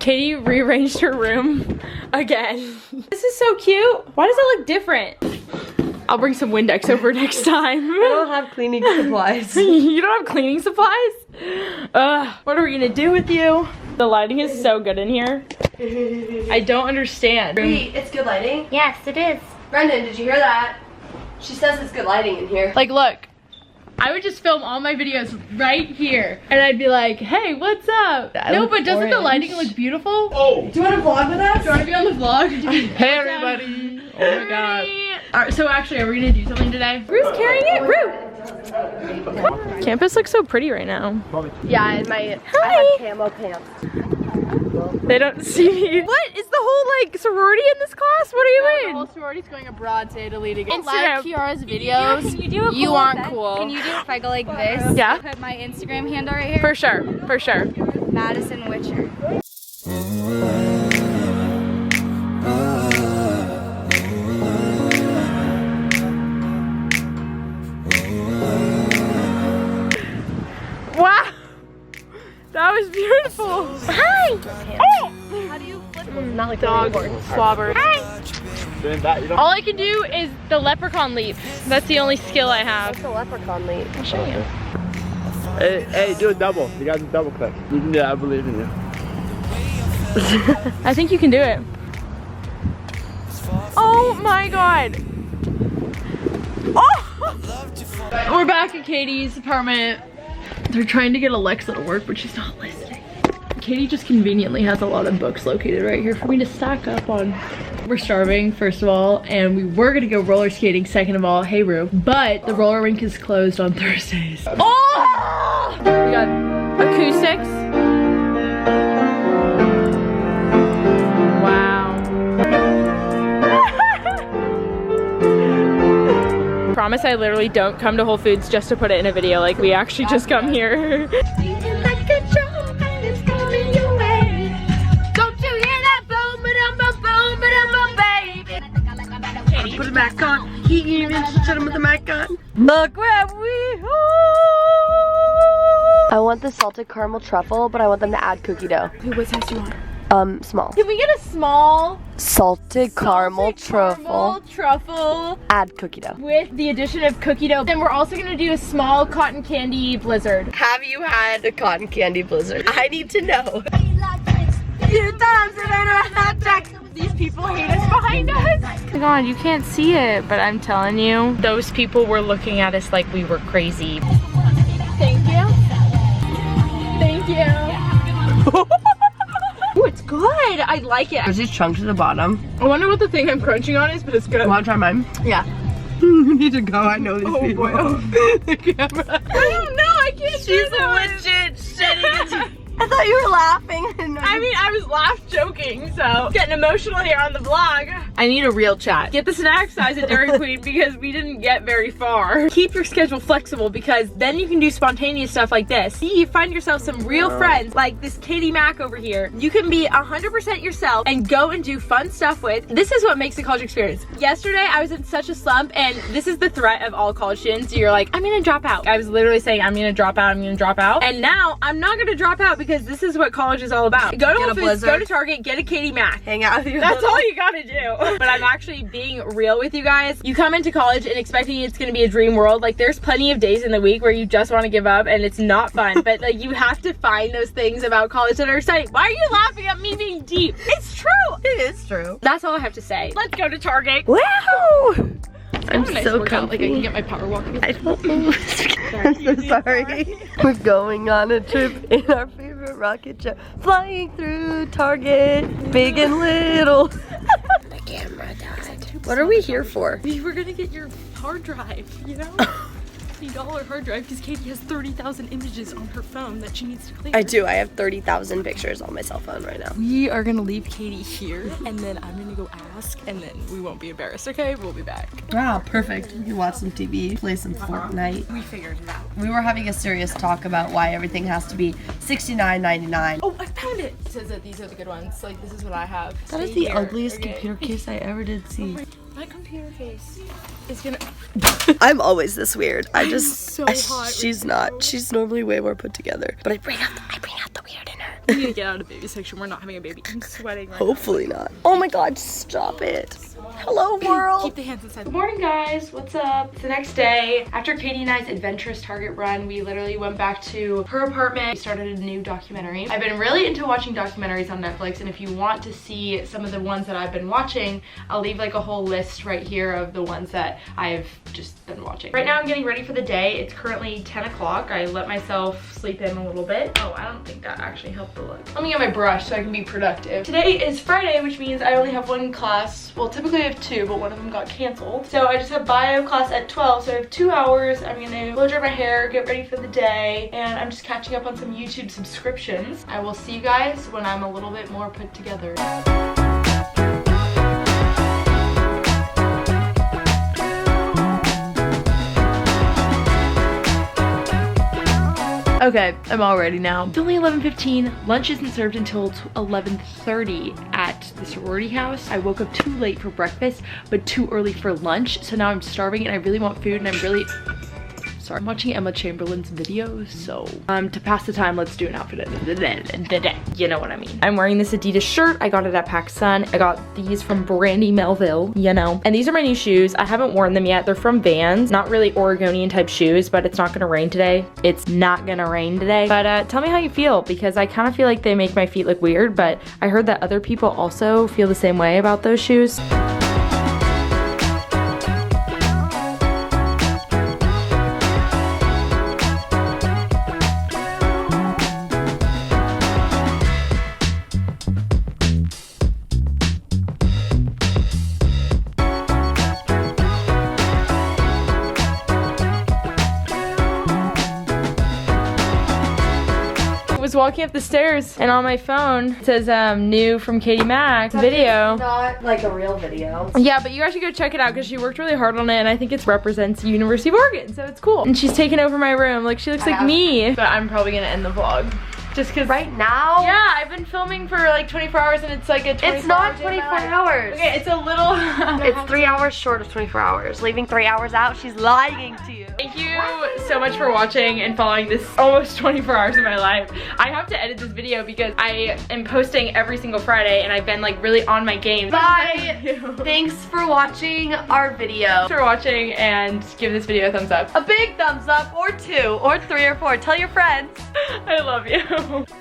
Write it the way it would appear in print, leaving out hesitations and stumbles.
Katie rearranged her room again. This is so cute. Why does it look different? I'll bring some Windex over next time. I don't have cleaning supplies. You don't have cleaning supplies? What are we gonna do with you? The lighting is so good in here. I don't understand. Wait, it's good lighting? Yes, it is. Brendan, did you hear that? She says it's good lighting in here. Like, look. I would just film all my videos right here. And I'd be like, hey, what's up? No, but doesn't the lighting look beautiful? Oh! Do you want to vlog with us? Do you want to be on the vlog? Hey, everybody. Oh my god. All right, so actually, are we gonna do something today? Rue's carrying it. Rue! Campus looks so pretty right now. Yeah, and I have camo pants. They don't see me. What is the whole like sorority in this class? What are you in? The whole sorority's going abroad to Italy to get Instagram. like Kiara's videos. Can you do a cool You aren't effect? cool. Can you do it if I go like this? Yeah. Put my Instagram handle right here. For sure, for sure. Madisen Witcher. Wow. That was beautiful. Hi. Oh. How do you flip them? Not like Dog slobber. Hi. All I can do is the leprechaun leap. That's the only skill I have. What's a leprechaun leap? I'll show you. Hey, do a double. You got to double click. You can do it. I believe in you. I think you can do it. Oh my god. Oh! We're back at Katie's apartment. They're trying to get Alexa to work, but she's not listening. Katie just conveniently has a lot of books located right here for me to stack up on. We're starving, first of all, and we were gonna go roller skating, second of all. Hey, Rue. But the roller rink is closed on Thursdays. Oh! We got acoustics. Wow. Promise I literally don't come to Whole Foods just to put it in a video. Like, we actually just come here. Put a Mack on. He even shut him with the Mack on. Look where we are. I want the salted caramel truffle, but I want them to add cookie dough. What size do you want? Small. Can we get a small Salted caramel truffle. Truffle Add cookie dough. with the addition of cookie dough? Then we're also gonna do a small cotton candy blizzard. Have you had a cotton candy blizzard? I need to know. These people hate us behind us. Oh my god, you can't see it, but I'm telling you, those people were looking at us like we were crazy. Thank you. Thank you. Oh, it's good. I like it. There's these chunks at the bottom. I wonder what the thing I'm crunching on is, but it's good. You want to try mine? Yeah. You need to go. I know these people. The camera. I don't know. I can't do that. legit shitting. I thought you were laughing. I mean, I was joking, so getting emotional here on the vlog. I need a real chat. Get the snack size at Dairy Queen because we didn't get very far. Keep your schedule flexible because then you can do spontaneous stuff like this. See, you find yourself some real friends like this Katie Mack over here. You can be 100% yourself and go and do fun stuff with. This is what makes the college experience. Yesterday, I was in such a slump, and this is the threat of all college students. You're like, I'm gonna drop out. I was literally saying, I'm gonna drop out, I'm gonna drop out. And now, I'm not gonna drop out because this is what college is all about. Go to Whole Foods, go to Target, get a Katie Mack. Hang out with your That's all you gotta do. But I'm actually being real with you guys. You come into college and expecting it's gonna be a dream world. Like, there's plenty of days in the week where you just wanna give up and it's not fun. But like, you have to find those things about college that are exciting. Why are you laughing at me being deep? It's true. It is true. That's all I have to say. Let's go to Target. Wow! I'm Nice so workout. Like, I can comfy. get my power walking. I don't know. I'm so sorry. We're going on a trip in our favorite rocket ship, flying through Target, big and little. My camera died. What are we here for? We were gonna get your hard drive, you know? $50 hard drive because Katie has 30,000 images on her phone that she needs to clear. I do. I have 30,000 pictures on my cell phone right now. We are gonna leave Katie here and then I'm gonna go ask and then we won't be embarrassed, okay? We'll be back. Wow, perfect. We can watch some TV, play some Fortnite. We figured it out. We were having a serious talk about why everything has to be $69.99. Oh, I found it! It says that these are the good ones. Like, this is what I have. That is Stay the here, ugliest okay? computer case I ever did see. My computer case is gonna... I'm always this weird. so hot She's not. She's normally way more put together. But I bring out the weird in her. We need to get out of baby section. We're not having a baby. I'm sweating right Hopefully not. Oh my god, stop it. Hello world. Keep the hands inside. Good morning, guys. What's up? It's the next day. After Katie and I's adventurous Target run, we literally went back to her apartment. We started a new documentary. I've been really into watching documentaries on Netflix, and if you want to see some of the ones that I've been watching, I'll leave like a whole list right here of the ones that I've just been watching. Right now I'm getting ready for the day. It's currently 10 o'clock. I let myself sleep in a little bit. Oh, I don't think that actually helped the look. Let me get my brush so I can be productive. Today is Friday, which means I only have one class. Well, typically I have two, but one of them got canceled. So I just have bio class at 12, so I have 2 hours. I'm gonna blow dry my hair, get ready for the day, and I'm just catching up on some YouTube subscriptions. I will see you guys when I'm a little bit more put together. Okay, I'm all ready now. It's only 11:15. Lunch isn't served until 11:30 at the sorority house. I woke up too late for breakfast, but too early for lunch. So now I'm starving and I really want food, and I'm really... Sorry, I'm watching Emma Chamberlain's videos, so to pass the time, let's do an outfit of the day. You know what I mean. I'm wearing this Adidas shirt. I got it at PacSun. I got these from Brandy Melville, you know. And these are my new shoes. I haven't worn them yet. They're from Vans. Not really Oregonian type shoes, but it's not gonna rain today. It's not gonna rain today. But tell me how you feel, because I kind of feel like they make my feet look weird, but I heard that other people also feel the same way about those shoes. Was walking up the stairs and on my phone it says new from Katie Mack video. Not like a real video. Yeah, but you guys should go check it out because she worked really hard on it, and I think it represents University of Oregon, so it's cool. And she's taken over my room. Like, she looks like me. But I'm probably gonna end the vlog. Just cause right now? Yeah, I've been filming for like 24 hours and it's like a 24 It's not 24 hours. Okay, it's a little... It's 3 hours short of 24 hours. Leaving 3 hours out, she's lying to you. Thank you so much for watching and following this almost 24 hours of my life. I have to edit this video because I am posting every single Friday and I've been like really on my game. Bye! Thanks for watching our video. Thanks for watching, and give this video a thumbs up. A big thumbs up, or 2, or 3, or 4. Tell your friends. I love you.